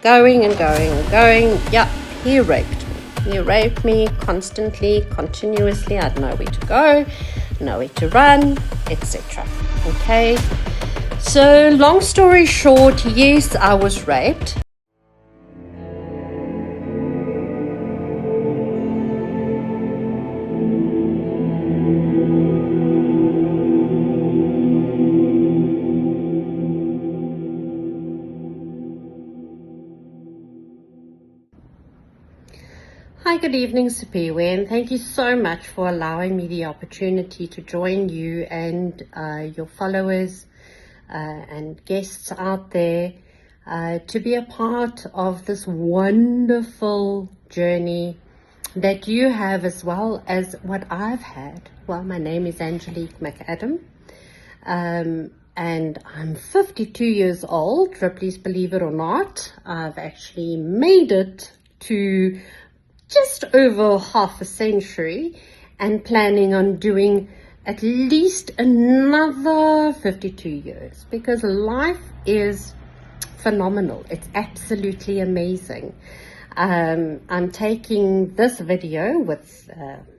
going and going and going. Yeah, he raped me. He raped me constantly, continuously. I had nowhere to go, nowhere to run, etc. Okay, so long story short, yes, I was raped. Hi, good evening, Superior, and thank you so much for allowing me the opportunity to join you and your followers and guests out there to be a part of this wonderful journey that you have as well as what I've had. Well, my name is Angelique McAdam, and I'm 52 years old. Please believe it or not, I've actually made it to just over half a century and planning on doing at least another 52 years because life is phenomenal. It's absolutely amazing. I'm taking this video with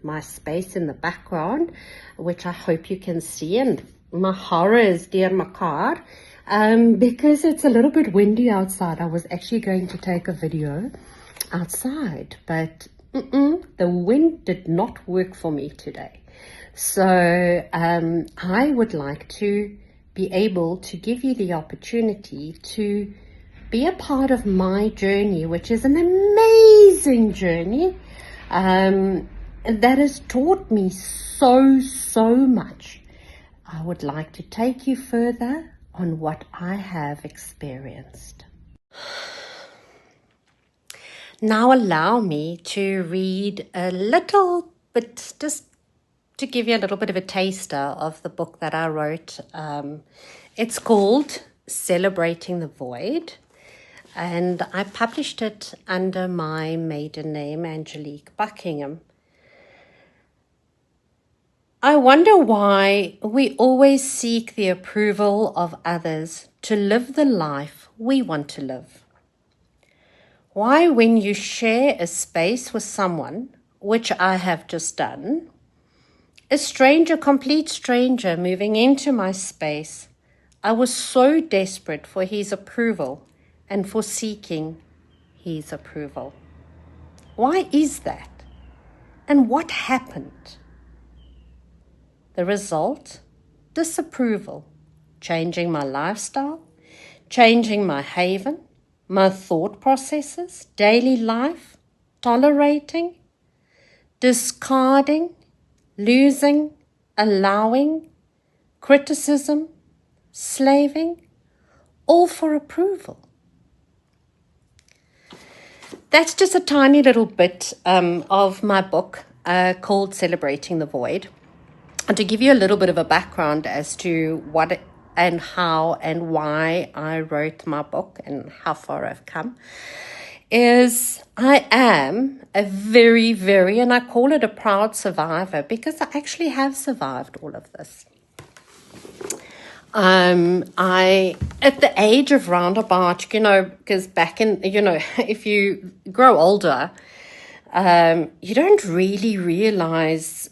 my space in the background, which I hope you can see, and my horror is dear my car, because it's a little bit windy outside. I was actually going to take a video outside, but the wind did not work for me today. So I would like to be able to give you the opportunity to be a part of my journey, which is an amazing journey that has taught me so much. I would like to take you further on what I have experienced. Now allow me to read a little bit, just to give you a little bit of a taster of the book that I wrote. It's called Celebrating the Void, and I published it under my maiden name, Angelique McAdam. I wonder why we always seek the approval of others to live the life we want to live. Why, when you share a space with someone, which I have just done, a stranger, complete stranger moving into my space, I was so desperate for his approval and for seeking his approval. Why is that? And what happened? The result? Disapproval, changing my lifestyle, changing my haven, my thought processes, daily life, tolerating, discarding, losing, allowing, criticism, slaving, all for approval. That's just a tiny little bit of my book called Celebrating the Void. And to give you a little bit of a background as to what and how and why I wrote my book and how far I've come, is I am a very, and I call it a proud survivor because I actually have survived all of this. I, at the age of roundabout, because back in, if you grow older, you don't really realize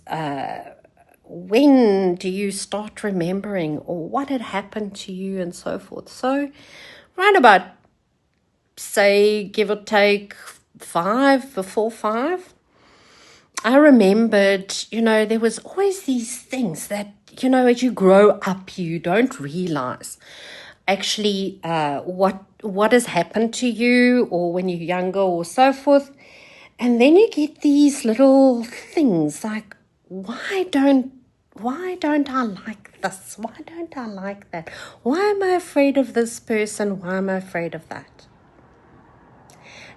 when do you start remembering or what had happened to you and so forth. So right about, say, give or take 5, before 5, I remembered, there was always these things that, as you grow up, you don't realize actually what has happened to you or when you're younger or so forth. And then you get these little things like, why don't I like this? Why don't I like that? Why am I afraid of this person? Why am I afraid of that?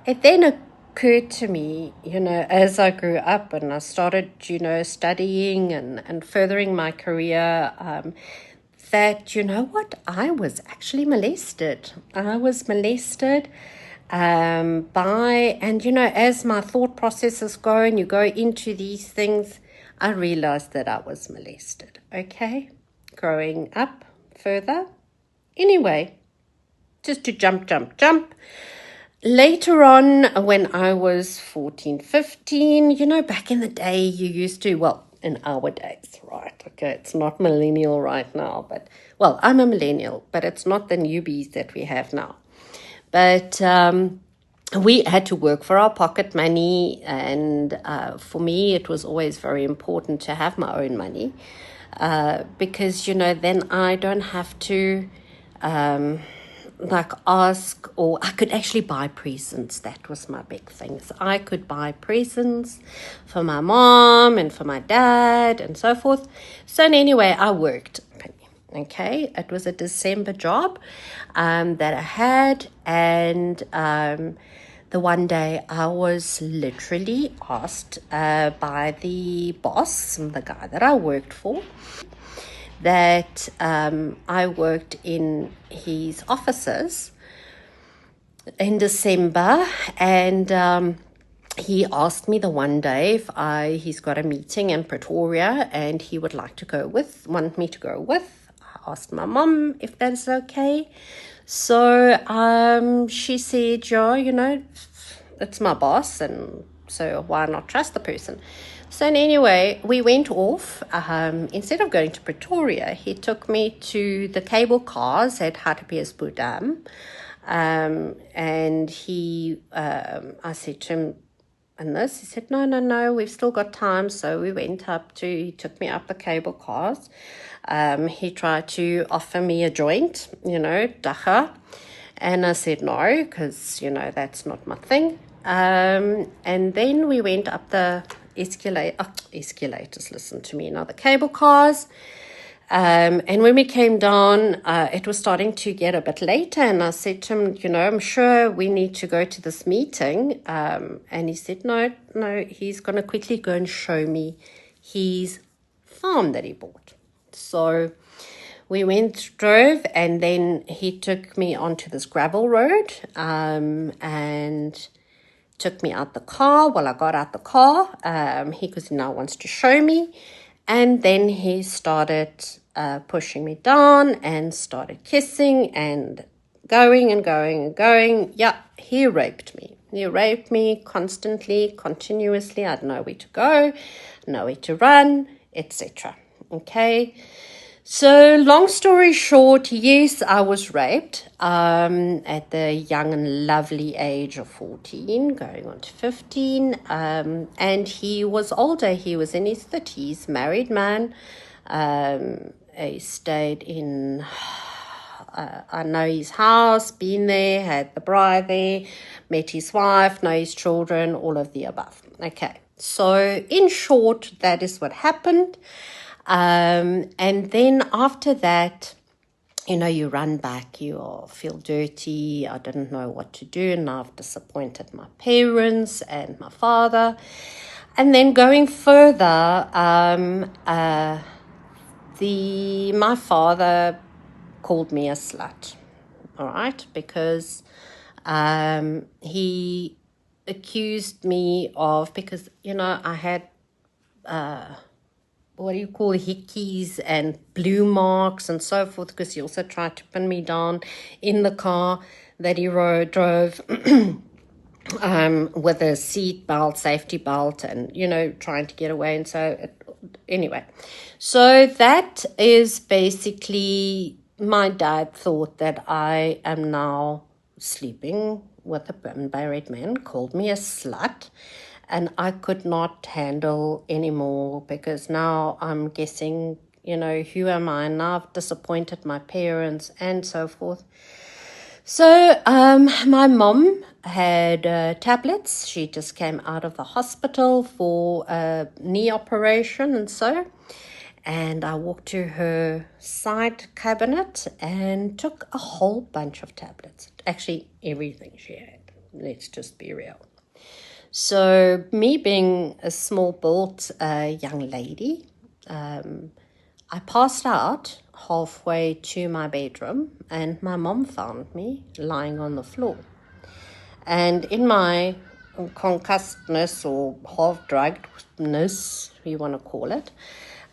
It then occurred to me, as I grew up and I started, studying and furthering my career, that, I was actually molested. I was molested by, and, as my thought processes go and you go into these things, I realized that I was molested, okay? Growing up further. Anyway, just to jump. later on, when I was 14, 15, back in the day, you used to, well, in our days, right? Okay, it's not millennial right now, but, well, I'm a millennial, but it's not the newbies that we have now. But we had to work for our pocket money, and for me, it was always very important to have my own money because, then I don't have to like ask, or I could actually buy presents. That was my big thing. So I could buy presents for my mom and for my dad and so forth. So anyway, I worked. Okay, it was a December job that I had, and the one day I was literally asked by the boss, the guy that I worked for, that I worked in his offices in December, and he asked me the one day if he's got a meeting in Pretoria and he would like to want me to go with. I asked my mom if that's okay. So she said, yeah, it's my boss, and so why not trust the person? So anyway, we went off. Instead of going to Pretoria, he took me to the cable cars at Hartbeespoort Dam. And I said to him, and this, he said, no, we've still got time. So we went he took me up the cable cars. He tried to offer me a joint, dacha. And I said no, because, that's not my thing. And then we went up the escalators, listen to me, now the cable cars. And when we came down, it was starting to get a bit later, and I said to him, I'm sure we need to go to this meeting. And he said, no, he's going to quickly go and show me his farm that he bought. So we drove, and then he took me onto this gravel road and took me out the car. Well, I got out the car because he now wants to show me. And then he started pushing me down and started kissing and going and going and going. Yeah, he raped me. He raped me constantly, continuously. I didn't know where to go, nowhere to run, etc. Okay. So, long story short, yes, I was raped at the young and lovely age of 14, going on to 15. And he was older. He was in his 30s, married man. He stayed in, I know his house, been there, had the bride there, met his wife, know his children, all of the above. Okay, so in short, that is what happened. And then after that, you run back, you feel dirty. I didn't know what to do, and I've disappointed my parents and my father. And then going further, my father called me a slut, all right, because he accused me of, because, I had what do you call hickeys and blue marks and so forth, because he also tried to pin me down in the car that he drove with a seat belt, safety belt, and, trying to get away. And so, anyway, so that is basically, my dad thought that I am now sleeping with a married man, called me a slut. And I could not handle anymore, because now I'm guessing, who am I? Now I've disappointed my parents and so forth. So my mom had tablets. She just came out of the hospital for a knee operation and so. And I walked to her side cabinet and took a whole bunch of tablets. Actually, everything she had. Let's just be real. So me being a small-built young lady, I passed out halfway to my bedroom, and my mom found me lying on the floor. And in my concussedness, or half-druggedness, you want to call it,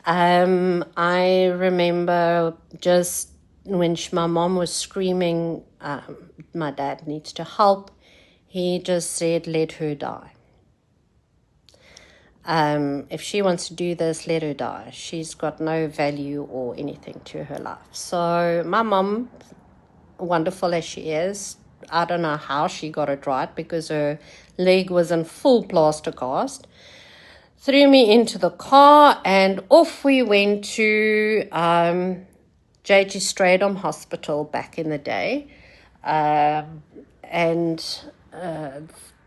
I remember just when my mom was screaming, my dad needs to help, He just said, let her die. If she wants to do this, let her die. She's got no value or anything to her life. So my mom, wonderful as she is, I don't know how she got it right because her leg was in full plaster cast, threw me into the car and off we went to J.G. Stradom Hospital back in the day. And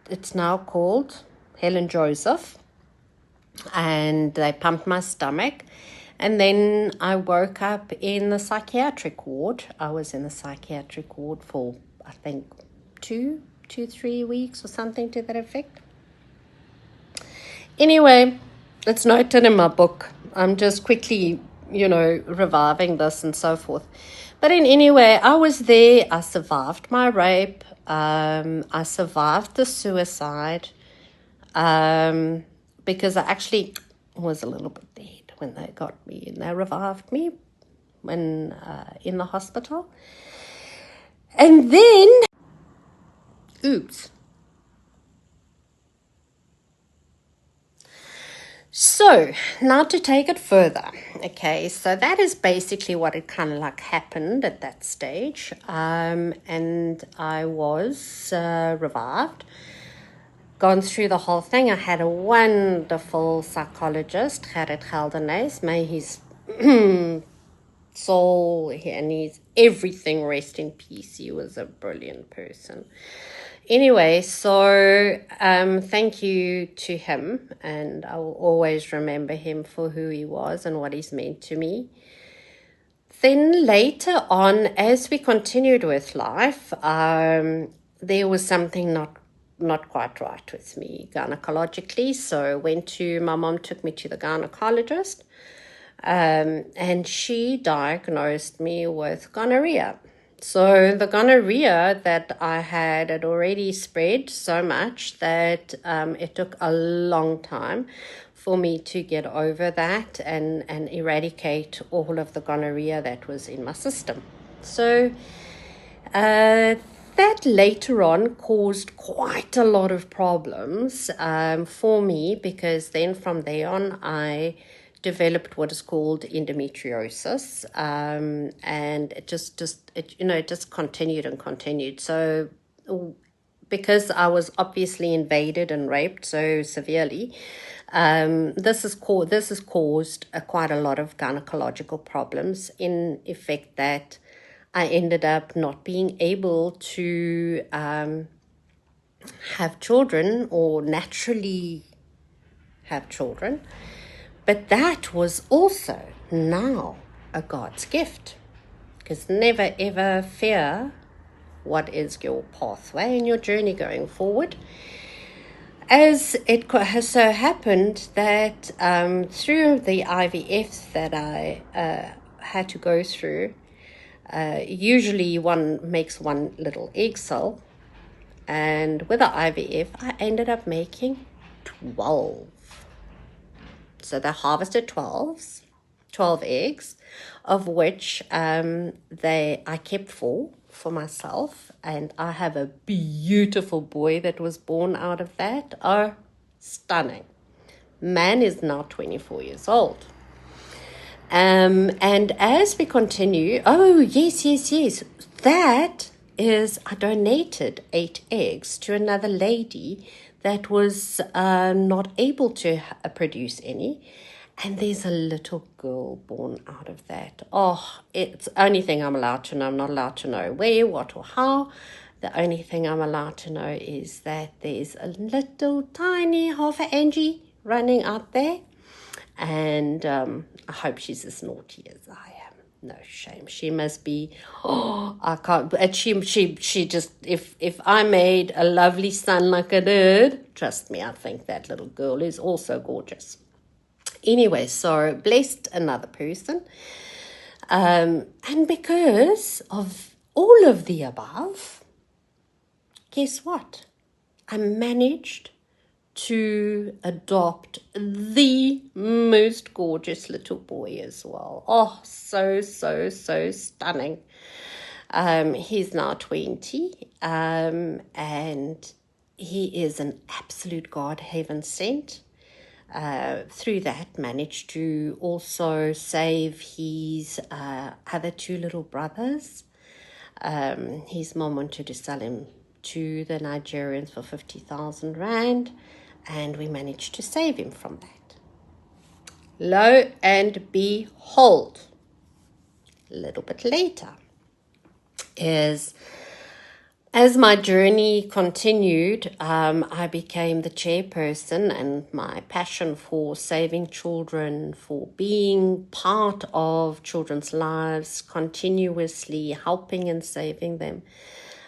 it's now called Helen Joseph. And they pumped my stomach. And then I woke up in the psychiatric ward. I was in the psychiatric ward for, I think, 3 weeks or something to that effect. Anyway, it's noted in my book. I'm just quickly, reviving this and so forth. But in any way, I was there. I survived my rape. I survived the suicide. Because I actually was a little bit dead when they got me and they revived me when in the hospital. And then, oops. So, now to take it further, okay, so that is basically what it kind of like happened at that stage, and I was revived, gone through the whole thing. I had a wonderful psychologist, Gerrit Geldenhuys, may his soul and his everything rest in peace. He was a brilliant person. Anyway, so thank you to him, and I will always remember him for who he was and what he's meant to me. Then later on, as we continued with life, there was something not quite right with me gynecologically. So my mom took me to the gynecologist, and she diagnosed me with gonorrhea. So the gonorrhea that I had already spread so much that it took a long time for me to get over that and eradicate all of the gonorrhea that was in my system. So that later on caused quite a lot of problems for me, because then from there on I developed what is called endometriosis, and it just continued and continued. So because I was obviously invaded and raped so severely, this has caused quite a lot of gynecological problems, in effect that I ended up not being able to have children or naturally have children. But that was also now a God's gift, because never ever fear what is your pathway and your journey going forward. As it has so happened that through the IVF that I had to go through, usually one makes one little egg cell, and with the IVF I ended up making 12. So they harvested 12 eggs, of which I kept 4 for myself, and I have a beautiful boy that was born out of that. Oh, stunning. Man is now 24 years old. And as we continue, yes, that is, I donated 8 eggs to another lady that was not able to produce any. And there's a little girl born out of that. Oh, it's the only thing I'm allowed to know. I'm not allowed to know where, what, or how. The only thing I'm allowed to know is that there's a little tiny half a Angie running out there. And I hope she's as naughty as I am. No shame. She must be. Oh, I can't. But she just. If I made a lovely son like I did, trust me, I think that little girl is also gorgeous. Anyway, so blessed another person. And because of all of the above, guess what? I managed to adopt the most gorgeous little boy as well. Oh, so stunning. He's now 20, and he is an absolute God heaven sent. Through that, managed to also save his other two little brothers. His mom wanted to sell him to the Nigerians for 50,000 rand, and we managed to save him from that. Lo and behold, a little bit later, as my journey continued, I became the chairperson, and my passion for saving children, for being part of children's lives, continuously helping and saving them.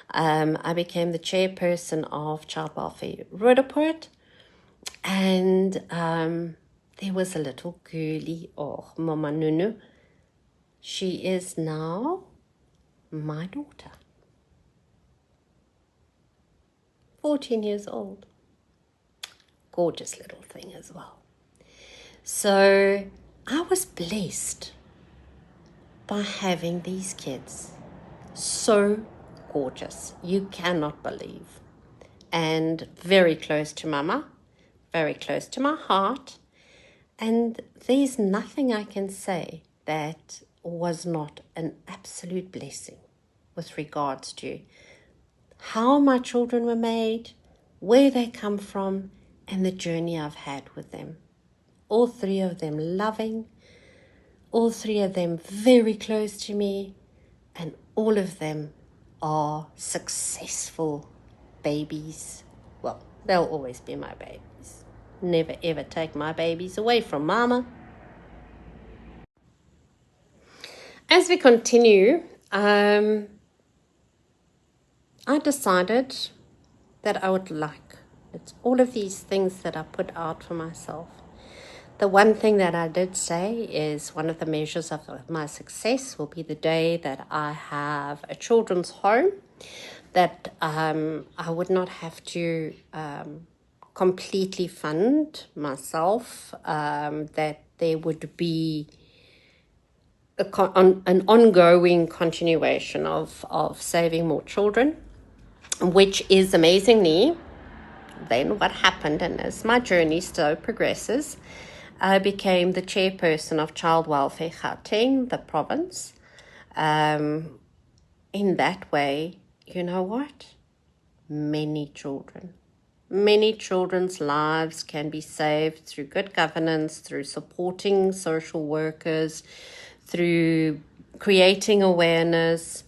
I became the chairperson of Child Welfare Roodepoort, and there was a little girlie, Mama Nunu. She is now my daughter. 14 years old. Gorgeous little thing as well. So I was blessed by having these kids. So gorgeous. You cannot believe. And very close to Mama, very close to my heart. And there's nothing I can say that was not an absolute blessing with regards to how my children were made, where they come from, and the journey I've had with them. All three of them loving, all three of them very close to me, and all of them are successful babies. Well, they'll always be my babies. Never ever take my babies away from Mama. As we continue, I decided that I would like. It's all of these things that I put out for myself. The one thing that I did say is one of the measures of my success will be the day that I have a children's home, that I would not have to completely fund myself, that there would be an ongoing continuation of saving more children, which is amazingly then what happened. And as my journey so progresses, I became the chairperson of Child Welfare Gauteng, the province. In that way, you know what? Many children's lives can be saved through good governance, through supporting social workers, through creating awareness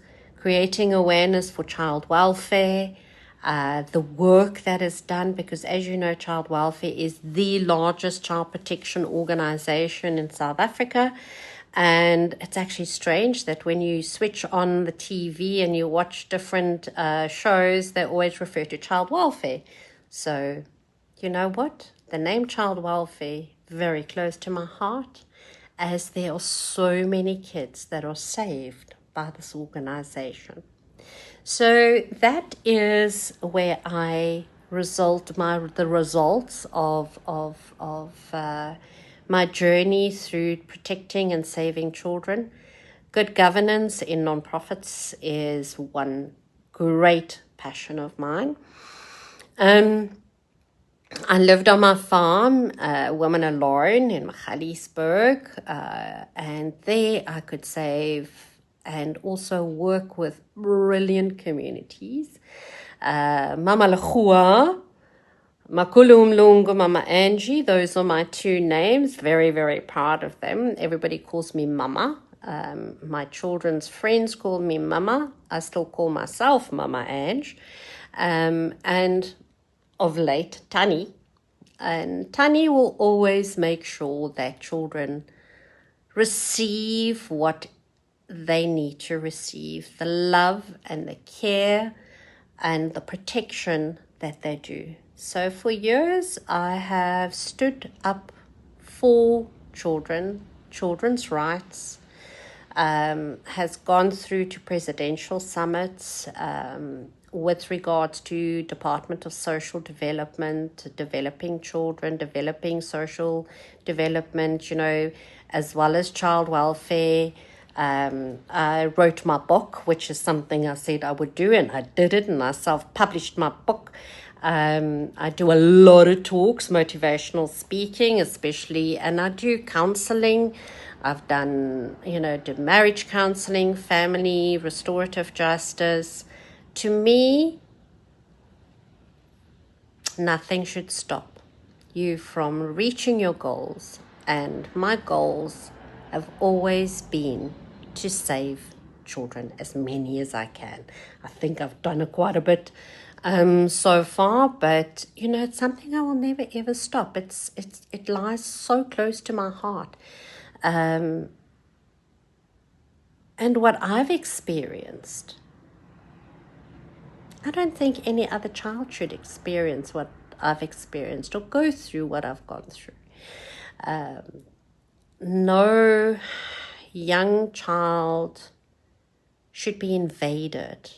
for child welfare, the work that is done, because as you know, child welfare is the largest child protection organization in South Africa. And it's actually strange that when you switch on the TV and you watch different shows, they always refer to child welfare. So, you know what? The name child welfare, very close to my heart, as there are so many kids that are saved by this organization. So that is where I the results of my journey through protecting and saving children. Good governance in nonprofits is one great passion of mine. I lived on my farm, Women Alone in Magaliesburg, and there I could save and also work with brilliant communities. Mama Lechua, Makulu Mlungu, Mama Angie, those are my two names. Very, very proud of them. Everybody calls me Mama. My children's friends call me Mama. I still call myself Mama Ange. And of late, Tani. And Tani will always make sure that children receive what they need to receive, the love and the care and the protection that they do. So for years, I have stood up for children's rights, has gone through to presidential summits with regards to Department of Social Development, developing children, developing social development, as well as child welfare. I wrote my book, which is something I said I would do, and I did it, and I self-published my book. I do a lot of talks, motivational speaking especially, and I do counseling. I've done, do marriage counseling, family, restorative justice. To me, nothing should stop you from reaching your goals. And my goals have always been to save children, as many as I can. I think I've done it quite a bit so far, but it's something I will never ever stop. It lies so close to my heart. And what I've experienced, I don't think any other child should experience what I've experienced or go through what I've gone through. No young child should be invaded.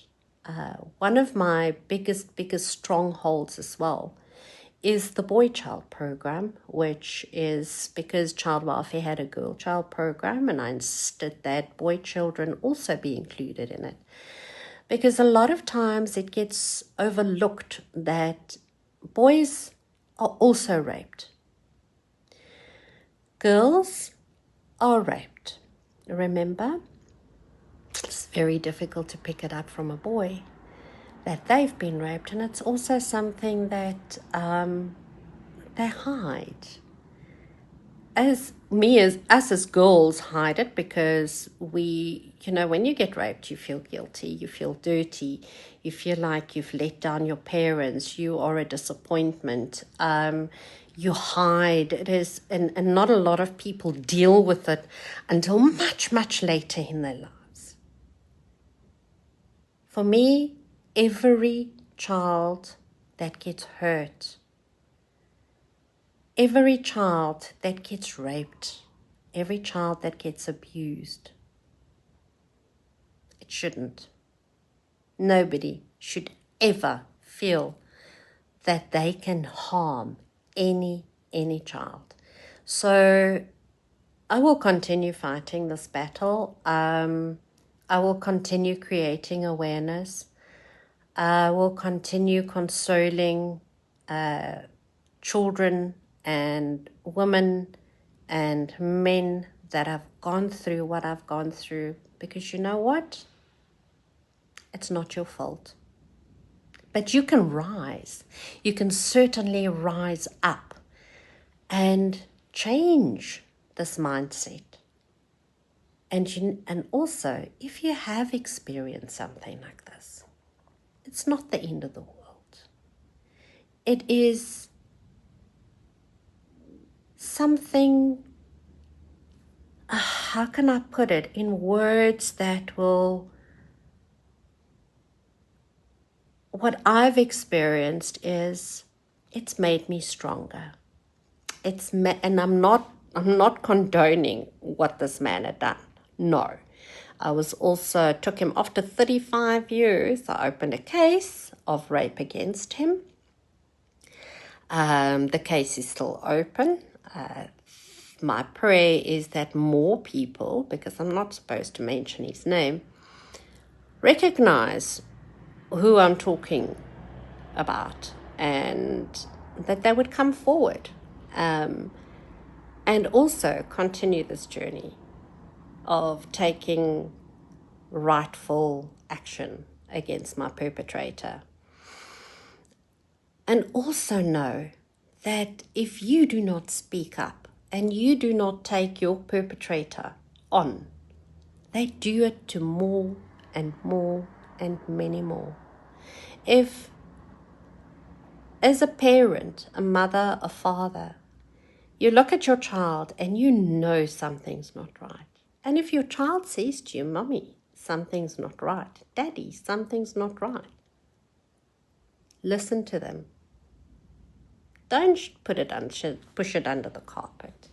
One of my biggest strongholds as well is the boy child program, which is because child welfare had a girl child program, and I insisted that boy children also be included in it. Because a lot of times it gets overlooked that boys are also raped. Girls are raped. Remember, it's very difficult to pick it up from a boy that they've been raped, and it's also something that they hide. Us as girls hide it because we, when you get raped, you feel guilty, you feel dirty, you feel like you've let down your parents, you are a disappointment. You hide. It is, and not a lot of people deal with it until much, much later in their lives. For me, every child that gets hurt, every child that gets raped, every child that gets abused, it shouldn't. Nobody should ever feel that they can harm any child. So I will continue fighting this battle. I will continue creating awareness. I will continue consoling children and women and men that have gone through what I've gone through, because you know what? It's not your fault. But you can rise. You can certainly rise up and change this mindset. And also, if you have experienced something like this, it's not the end of the world. It is something, how can I put it in words that will, what I've experienced is, it's made me stronger. And I'm not condoning what this man had done. No. I was also, took him after 35 years, I opened a case of rape against him. The case is still open. My prayer is that more people, because I'm not supposed to mention his name, recognize who I'm talking about, and that they would come forward, and also continue this journey of taking rightful action against my perpetrator. And also know that if you do not speak up and you do not take your perpetrator on, they do it to more and more and many more. If, as a parent, a mother, a father, you look at your child and you know something's not right. And if your child says to you, Mommy, something's not right, Daddy, something's not right, listen to them. Don't push it under the carpet.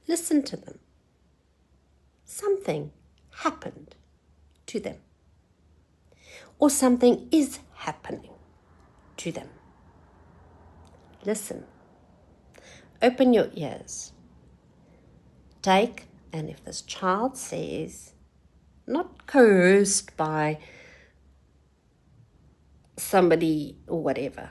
Listen to them. Something happened to them, or something is happening to them. Listen. Open your ears. And if this child says, not coerced by somebody or whatever.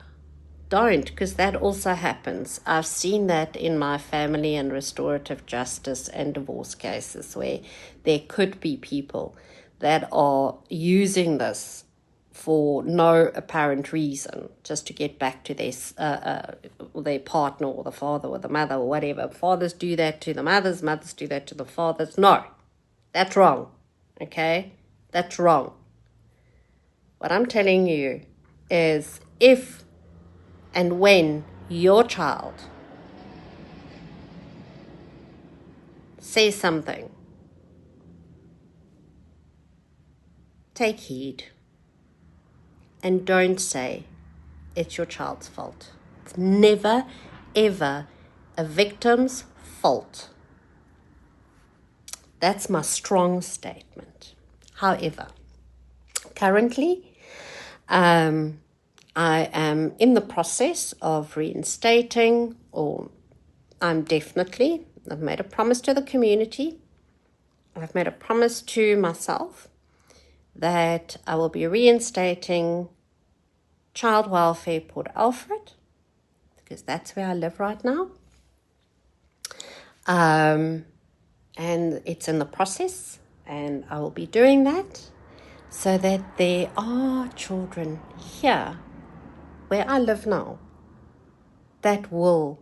Don't, because that also happens. I've seen that in my family and restorative justice and divorce cases where there could be people that are using this for no apparent reason, just to get back to their partner or the father or the mother or whatever. Fathers do that to the mothers, mothers do that to the fathers. No, that's wrong, okay? That's wrong. What I'm telling you is, if and when your child says something, take heed and don't say it's your child's fault. It's never, ever a victim's fault. That's my strong statement. However, currently, I am in the process of reinstating, or I've made a promise to the community, I've made a promise to myself that I will be reinstating child welfare Port Alfred, because that's where I live right now. And it's in the process, and I will be doing that so that there are children here where I live now that will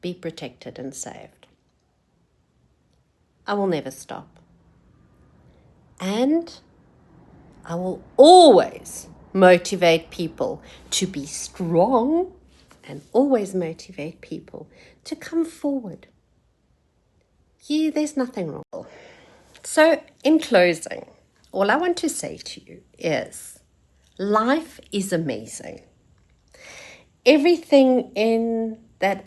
be protected and saved. I will never stop. And I will always motivate people to be strong and always motivate people to come forward. Yeah, there's nothing wrong. So, in closing, all I want to say to you is life is amazing. Everything in that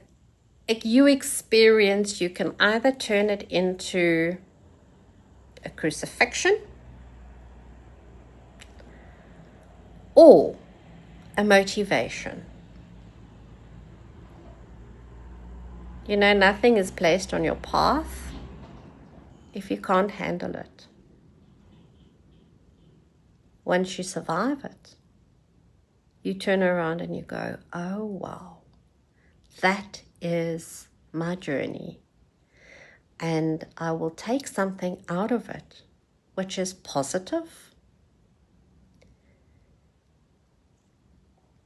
you experience, you can either turn it into a crucifixion or a motivation. You know, nothing is placed on your path if you can't handle it. Once you survive it, you turn around and you go, oh wow, that is my journey. And I will take something out of it which is positive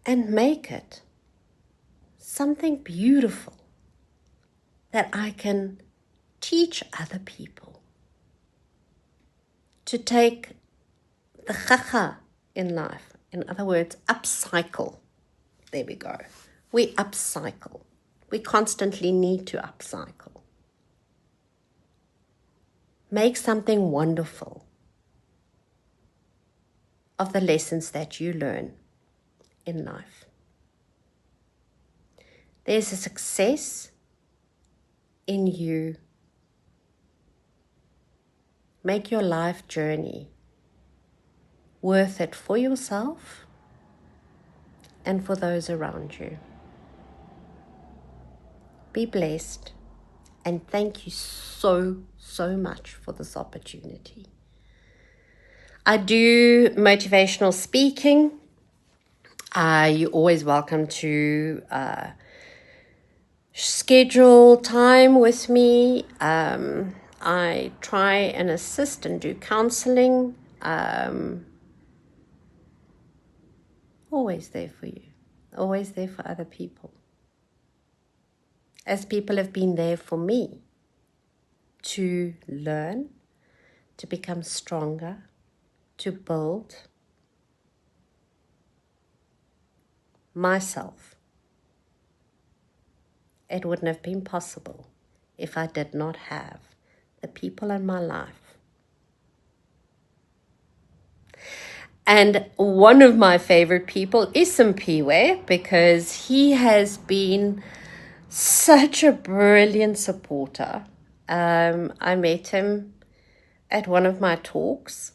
and make it something beautiful that I can teach other people. To take the chacha in life, in other words, upcycle. There we go. We upcycle. We constantly need to upcycle. Make something wonderful of the lessons that you learn in life. There's a success in you. Make your life journey worth it for yourself and for those around you. Be blessed, and thank you so much for this opportunity. I do motivational speaking. You're always welcome to schedule time with me. I try and assist and do counseling. Always there for you. Always there for other people. As people have been there for me to learn, to become stronger, to build myself. It wouldn't have been possible if I did not have the people in my life. And one of my favorite people is Simpiwe, because he has been such a brilliant supporter. I met him at one of my talks,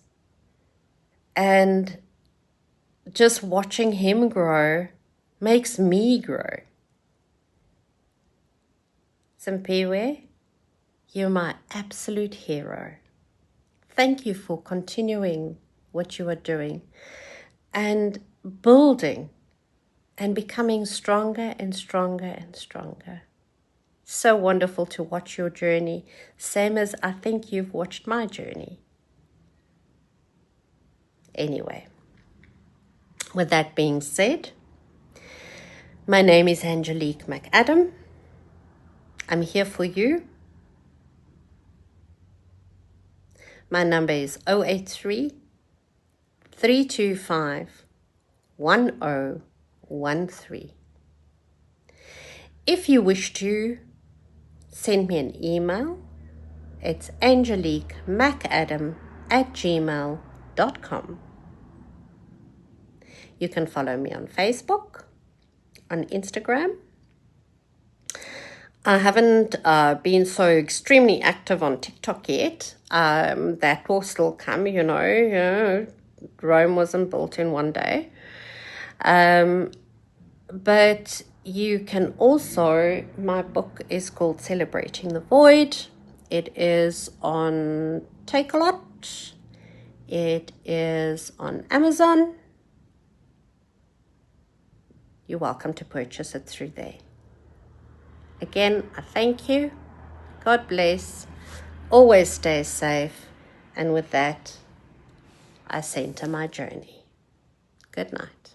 and just watching him grow makes me grow. Simpiwe, you're my absolute hero. Thank you for continuing what you are doing. And building and becoming stronger and stronger and stronger. So wonderful to watch your journey, same as I think you've watched my journey. Anyway, with that being said, my name is Angelique McAdam. I'm here for you. My number is 083 325 1013. If you wish to send me an email, it's angeliquemacadam@gmail.com. You can follow me on Facebook, on Instagram. I haven't been so extremely active on TikTok yet. That will still come, Rome wasn't built in one day. But you can also, my book is called Celebrating the Void. It is on Takealot. It is on Amazon. You're welcome to purchase it through there. Again, I thank you. God bless. Always stay safe. And with that, I center my journey. Good night.